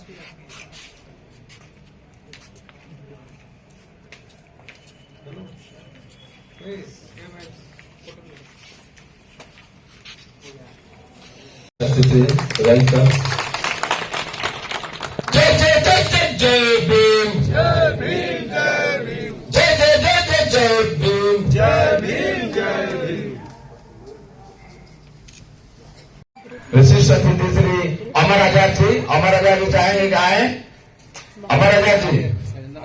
जय जय जय जय जय भीम, जय भीम जय भीम, जय जय जय जय जय भीम, जय भीम जय भीम। विशिष्ट अतिथि श्री अमर आजाद जी चाहेंगे कि आए? अमर आजाद जी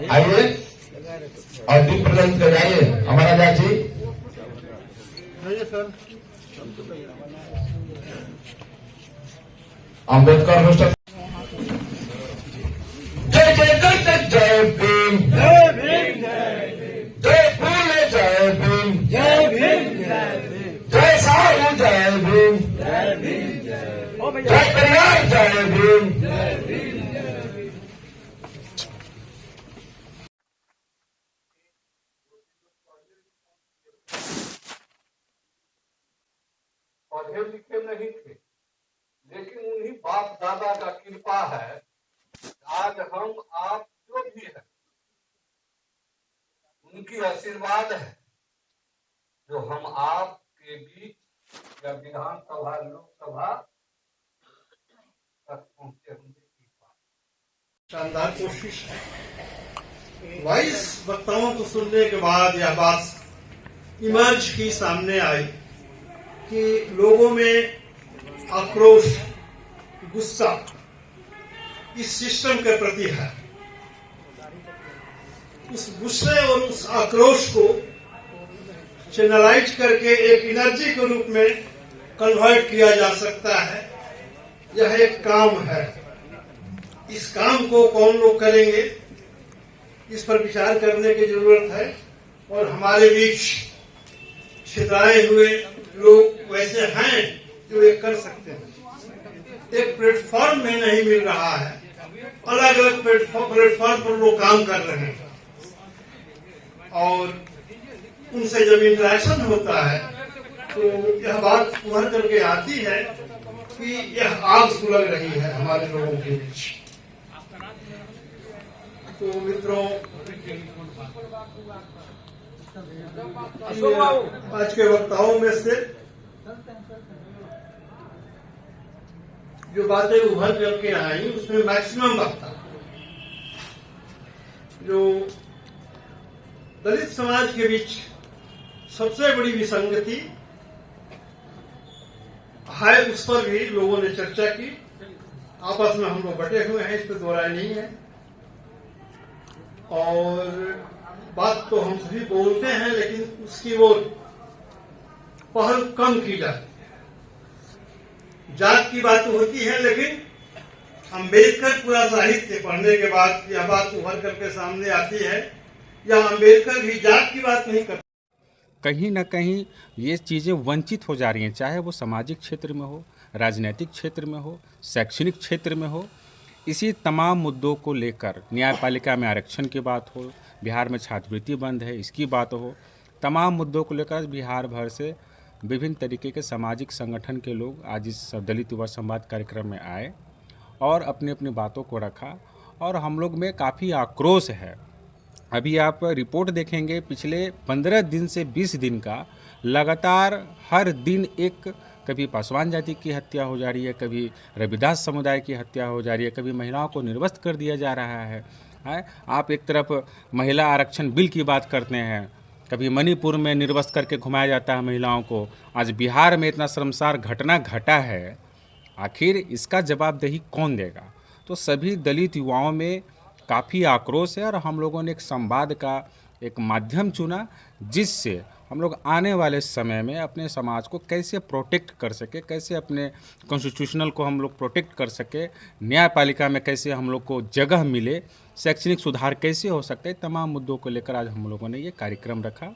आइए और दीप प्रज्वलित कर जाइए। अमर आजाद जी अम्बेडकर हॉस्टल। जय जय जय जय जय भीम, जय भीम जय भीम, जय फूले जय भीम, जय भीम जय भीम, जय साहू जय भीम, जय भीम जय भीम, जय कल्याण जय भीम, जय भीम जय भीम। पढ़े लिखे नहीं थे, लेकिन उन्हीं बाप दादा का कृपा है आज हम आप जो भी है उनकी आशीर्वाद है जो हम आपके बीच या विधानसभा लोकसभा तक पहुंचे होंगे। शानदार कोशिश है। 22 वक्ताओं को सुनने के बाद यह बात इमर्ज की सामने आई कि लोगों में आक्रोश, गुस्सा इस सिस्टम के प्रति है। उस गुस्से और उस आक्रोश को चैनलाइज करके एक एनर्जी के रूप में कन्वर्ट किया जा सकता है। यह एक काम है। इस काम को कौन लोग करेंगे, इस पर विचार करने की जरूरत है। और हमारे बीच छितराए हुए लोग वैसे हैं जो ये कर सकते हैं। एक प्लेटफॉर्म में नहीं मिल रहा है, अलग अलग प्लेटफॉर्म पर लोग काम कर रहे हैं और उनसे जब इंटरेक्शन होता है तो यह बात उभर करके आती है कि यह आग सुलग रही है हमारे लोगों के बीच। तो मित्रों, आज के वक्ताओं में से जो बातें उभर करके आई उसमें मैक्सिमम वक्ता जो दलित समाज के बीच सबसे बड़ी विसंगति है उस पर भी लोगों ने चर्चा की। आपस में हम लोग बटे हुए हैं, इस पर दो राय नहीं है। और बात तो हम सभी बोलते हैं, लेकिन उसकी वो पहल कम की जाती है। जात की बात होती है, लेकिन अम्बेडकर पूरा साहित्य पढ़ने के बाद यह बात उभर करके सामने आती है या अम्बेडकर भी जात की बात नहीं करते। कहीं ना कहीं ये चीज़ें वंचित हो जा रही हैं, चाहे वो सामाजिक क्षेत्र में हो, राजनीतिक क्षेत्र में हो, शैक्षणिक क्षेत्र में हो। इसी तमाम मुद्दों को लेकर न्यायपालिका में आरक्षण की बात हो, बिहार में छात्रवृत्ति बंद है इसकी बात हो, तमाम मुद्दों को लेकर बिहार भर से विभिन्न तरीके के सामाजिक संगठन के लोग आज इस दलित युवा संवाद कार्यक्रम में आए और अपनी अपनी बातों को रखा। और हम लोग में काफ़ी आक्रोश है। अभी आप रिपोर्ट देखेंगे, पिछले 15 दिन से 20 दिन का लगातार हर दिन एक, कभी पासवान जाति की हत्या हो जा रही है, कभी रविदास समुदाय की हत्या हो जा रही है, कभी महिलाओं को निर्वस्त्र कर दिया जा रहा है। आप एक तरफ महिला आरक्षण बिल की बात करते हैं, कभी मणिपुर में निर्वस्त्र करके घुमाया जाता है महिलाओं को। आज बिहार में इतना शर्मसार घटना घटा है, आखिर इसका जवाबदेही कौन देगा? तो सभी दलित युवाओं में काफ़ी आक्रोश है और हम लोगों ने एक संवाद का एक माध्यम चुना जिससे हम लोग आने वाले समय में अपने समाज को कैसे प्रोटेक्ट कर सके, कैसे अपने कॉन्स्टिट्यूशनल को हम लोग प्रोटेक्ट कर सके, न्यायपालिका में कैसे हम लोग को जगह मिले, शैक्षणिक सुधार कैसे हो सकते हैं, तमाम मुद्दों को लेकर आज हम लोगों ने ये कार्यक्रम रखा।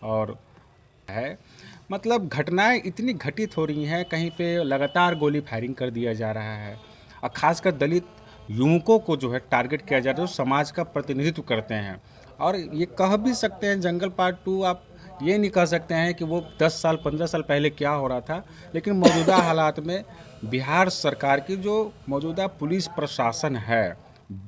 और है मतलब घटनाएं इतनी घटित हो रही हैं, कहीं पे लगातार गोली फायरिंग कर दिया जा रहा है और ख़ासकर दलित युवकों को जो है टारगेट किया जा रहा है, जो समाज का प्रतिनिधित्व करते हैं। और ये कह भी सकते हैं जंगल पार्ट 2, आप ये नहीं कह सकते हैं कि वो 10 साल 15 साल पहले क्या हो रहा था, लेकिन मौजूदा हालात में बिहार सरकार की जो मौजूदा पुलिस प्रशासन है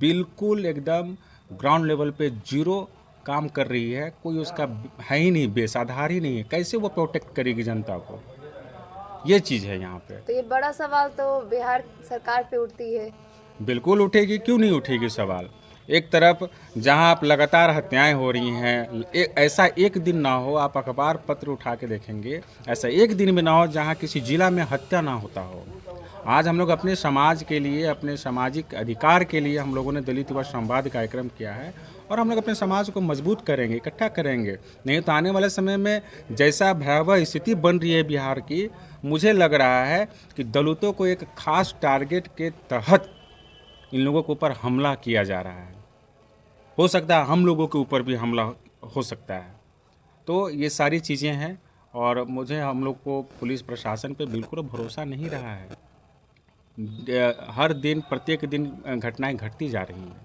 बिल्कुल एकदम ग्राउंड लेवल पे जीरो काम कर रही है। कोई उसका है ही नहीं, बेस आधार ही नहीं है। कैसे वो प्रोटेक्ट करेगी जनता को, ये चीज़ है यहाँ पे। तो ये बड़ा सवाल तो बिहार सरकार पे उठती है। बिल्कुल उठेगी, क्यों नहीं उठेगी सवाल। एक तरफ जहां आप लगातार हत्याएं हो रही हैं, ऐसा एक दिन ना हो, आप अखबार पत्र उठा के देखेंगे, ऐसा एक दिन भी ना हो जहां किसी जिला में हत्या ना होता हो। आज हम लोग अपने समाज के लिए, अपने सामाजिक अधिकार के लिए हम लोगों ने दलित युवा संवाद कार्यक्रम किया है और हम लोग अपने समाज को मजबूत करेंगे, इकट्ठा करेंगे। नहीं तो आने वाले समय में जैसा भयावह स्थिति बन रही है बिहार की, मुझे लग रहा है कि दलितों को एक खास टारगेट के तहत इन लोगों के ऊपर हमला किया जा रहा है। हो सकता है हम लोगों के ऊपर भी हमला हो सकता है। तो ये सारी चीज़ें हैं और मुझे हम लोग को पुलिस प्रशासन पे बिल्कुल भरोसा नहीं रहा है। हर दिन प्रत्येक दिन घटनाएं घटती जा रही हैं।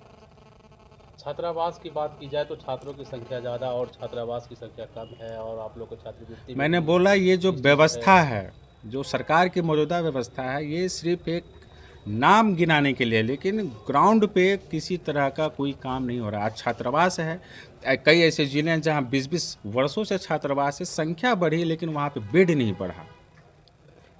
छात्रावास की बात की जाए तो छात्रों की संख्या ज़्यादा और छात्रावास की संख्या कम है और आप लोग को छात्रवृत्ति मैंने बोला ये जो व्यवस्था है, जो सरकार की मौजूदा व्यवस्था है, ये सिर्फ एक नाम गिनाने के लिए, लेकिन ग्राउंड पे किसी तरह का कोई काम नहीं हो रहा। आज छात्रावास है, कई ऐसे जिले हैं जहाँ 20-20 वर्षों से छात्रावास है, संख्या बढ़ी लेकिन वहाँ पे बेड नहीं बढ़ा।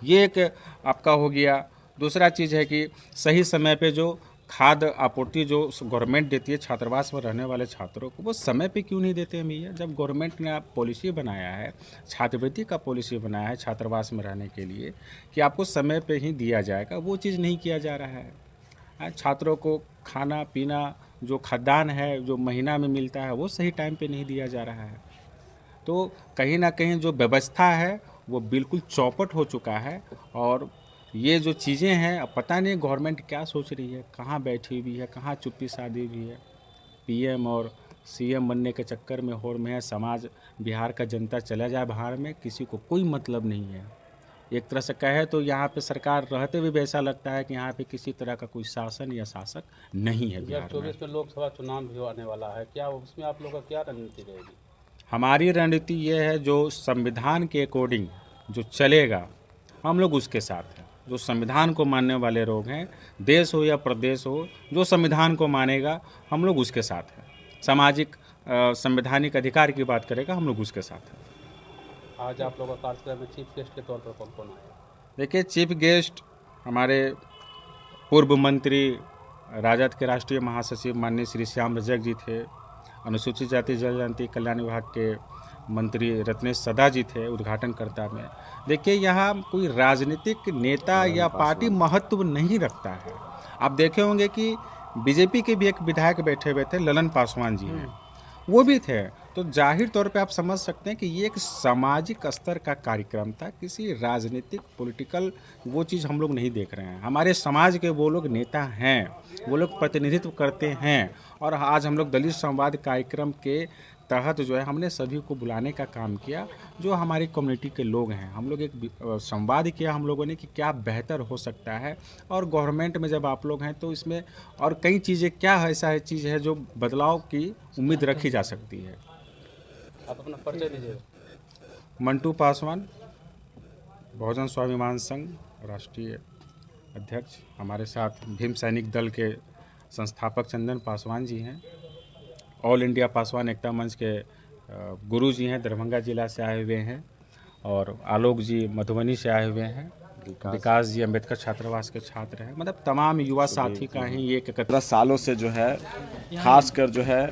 ये एक आपका हो गया। दूसरा चीज़ है कि सही समय पे जो खाद्य आपूर्ति जो गवर्नमेंट देती है छात्रावास में रहने वाले छात्रों को, वो समय पे क्यों नहीं देते हैं भैया। जब गवर्नमेंट ने आप पॉलिसी बनाया है, छात्रवृत्ति का पॉलिसी बनाया है छात्रावास में रहने के लिए कि आपको समय पे ही दिया जाएगा, वो चीज़ नहीं किया जा रहा है। छात्रों को खाना पीना जो खाद्यान्न है जो महीना में मिलता है वो सही टाइम पे नहीं दिया जा रहा है। तो कहीं ना कहीं जो व्यवस्था है वो बिल्कुल चौपट हो चुका है और ये जो चीज़ें हैं अब पता नहीं गवर्नमेंट क्या सोच रही है, कहाँ बैठी हुई है, कहाँ चुप्पी साधी हुई है। पीएम और सीएम बनने के चक्कर में होड़ में है समाज, बिहार का जनता चला जाए बाहर में, किसी को कोई मतलब नहीं है। एक तरह से कहे तो यहाँ पे सरकार रहते हुए भी ऐसा लगता है कि यहाँ पे किसी तरह का कोई शासन या शासक नहीं है बिहार में। 2024 में लोकसभा चुनाव भी आने वाला है, क्या उसमें आप लोगों का क्या रणनीति रहेगी? हमारी रणनीति ये है जो संविधान के अकॉर्डिंग जो चलेगा हम लोग उसके साथ हैं। जो संविधान को मानने वाले लोग हैं, देश हो या प्रदेश हो, जो संविधान को मानेगा हम लोग उसके साथ हैं। सामाजिक संवैधानिक अधिकार की बात करेगा हम लोग उसके साथ हैं। आज आप लोगों का कार्यक्रम में चीफ गेस्ट के तौर पर कौन कौन आए? देखिए, चीफ गेस्ट हमारे पूर्व मंत्री, राजद के राष्ट्रीय महासचिव माननीय श्री श्याम रजक जी थे। अनुसूचित जाति जनजाति कल्याण विभाग के मंत्री रत्नेश सदा जी थे उद्घाटनकर्ता में। देखिए, यहाँ कोई राजनीतिक नेता या पार्टी महत्व नहीं रखता है। आप देखे होंगे कि बीजेपी के भी एक विधायक बैठे हुए थे, ललन पासवान जी हैं, वो भी थे। तो जाहिर तौर पे आप समझ सकते हैं कि ये एक सामाजिक स्तर का कार्यक्रम था, किसी राजनीतिक पॉलिटिकल वो चीज़ हम लोग नहीं देख रहे हैं। हमारे समाज के वो लोग नेता हैं, वो लोग प्रतिनिधित्व करते हैं। और आज हम लोग दलित संवाद कार्यक्रम के तहत जो है हमने सभी को बुलाने का काम किया जो हमारी कम्युनिटी के लोग हैं। हम लोग एक संवाद किया हम लोगों ने कि क्या बेहतर हो सकता है, और गवर्नमेंट में जब आप लोग हैं तो इसमें और कई चीज़ें क्या है, ऐसा है चीज़ है जो बदलाव की उम्मीद रखी जा सकती है। आप अपना परिचय दीजिए। मंटू पासवान, बहुजन स्वाभिमान संघ राष्ट्रीय अध्यक्ष। हमारे साथ भीम सैनिक दल के संस्थापक चंदन पासवान जी हैं। ऑल इंडिया पासवान एकता मंच के गुरु जी हैं, दरभंगा जिला से आए हुए हैं। और आलोक जी मधुबनी से आए हुए हैं। विकास जी अम्बेडकर छात्रावास के छात्र हैं। मतलब तमाम युवा साथी का ही ये 17 सालों से जो है खासकर जो है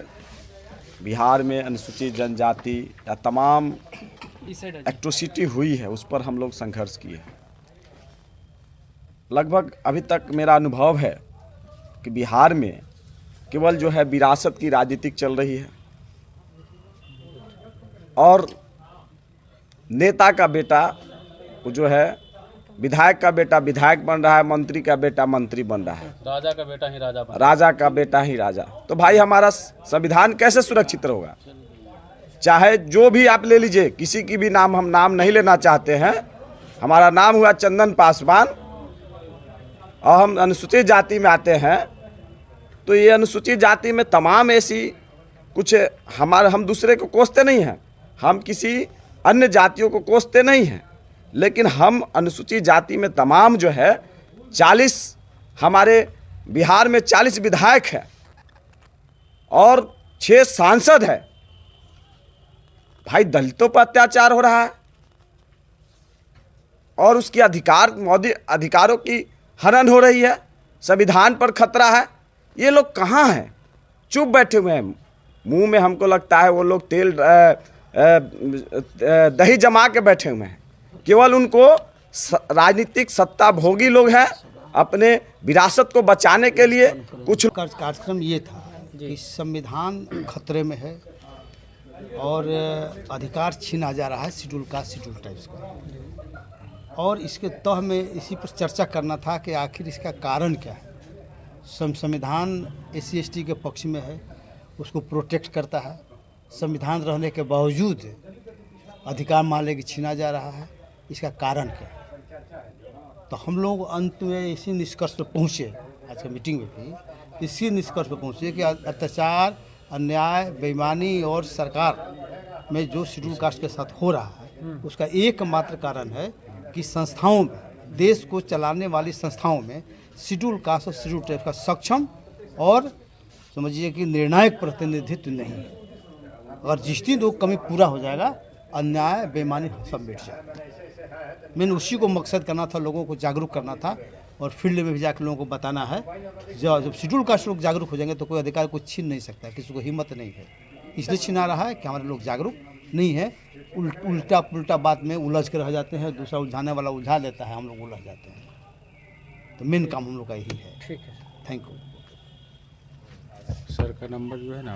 बिहार में अनुसूचित जनजाति या तमाम एट्रोसिटी हुई है उस पर हम लोग संघर्ष किए। लगभग अभी तक मेरा अनुभव है कि बिहार में केवल जो है विरासत की राजनीति चल रही है और नेता का बेटा वो जो है विधायक का बेटा विधायक बन रहा है, मंत्री का बेटा मंत्री बन रहा है, राजा का बेटा ही राजा बन राजा का बेटा ही राजा। तो भाई हमारा संविधान कैसे सुरक्षित होगा? चाहे जो भी आप ले लीजिए, किसी की भी नाम हम नाम नहीं लेना चाहते हैं। हमारा नाम हुआ चंदन पासवान और हम अनुसूचित जाति में आते हैं। तो ये अनुसूचित जाति में तमाम ऐसी कुछ हम दूसरे को कोसते नहीं हैं, हम किसी अन्य जातियों को कोसते नहीं हैं। लेकिन हम अनुसूचित जाति में तमाम जो है 40 हमारे बिहार में 40 विधायक हैं और 6 सांसद हैं। भाई दलितों पर अत्याचार हो रहा है और उसकी अधिकारों की हनन हो रही है, संविधान पर खतरा है। ये लोग कहाँ हैं? चुप बैठे हुए हैं। मुंह में हमको लगता है वो लोग तेल दही जमा के बैठे हुए हैं। केवल उनको राजनीतिक सत्ता भोगी लोग हैं, अपने विरासत को बचाने के लिए कुछ कार्यक्रम ये था कि संविधान खतरे में है और अधिकार छीना जा रहा है शेड्यूल कास्ट शेड्यूल टाइप्स का, और इसके तह में इसी पर चर्चा करना था कि आखिर इसका कारण क्या है। संविधान SC/ST के पक्ष में है, उसको प्रोटेक्ट करता है। संविधान रहने के बावजूद अधिकार मान ले कि छीना जा रहा है, इसका कारण क्या है। तो हम लोग अंत में इसी निष्कर्ष पर पहुँचे, आज की मीटिंग में भी इसी निष्कर्ष पर पहुँचे कि अत्याचार, अन्याय, बेईमानी और सरकार में जो शेड्यूल कास्ट के साथ हो रहा है उसका एकमात्र कारण है कि संस्थाओं में, देश को चलाने वाली संस्थाओं में शेड्यूल कास्ट और शेड्यूल ट्राइब का सक्षम और समझिए कि निर्णायक प्रतिनिधित्व नहीं है। अगर जिस दिन वो कमी पूरा हो जाएगा, अन्याय, बेईमानी सब मिट जाएगा। मैंने उसी को मकसद करना था, लोगों को जागरूक करना था और फील्ड में भी जाकर लोगों को बताना है। जब शेड्यूल कास्ट लोग जागरूक हो जाएंगे तो कोई अधिकार को छीन नहीं सकता, किसी को हिम्मत नहीं है। इसलिए छीना रहा है कि हमारे लोग जागरूक नहीं है, उल्टा पुल्टा बात में उलझ कर रह जाते हैं, दूसरा उलझाने वाला उलझा लेता है, हम लोग उलझ जाते हैं। तो मेन काम हम लोग का यही है। ठीक है, थैंक यू। सर का नंबर जो है ना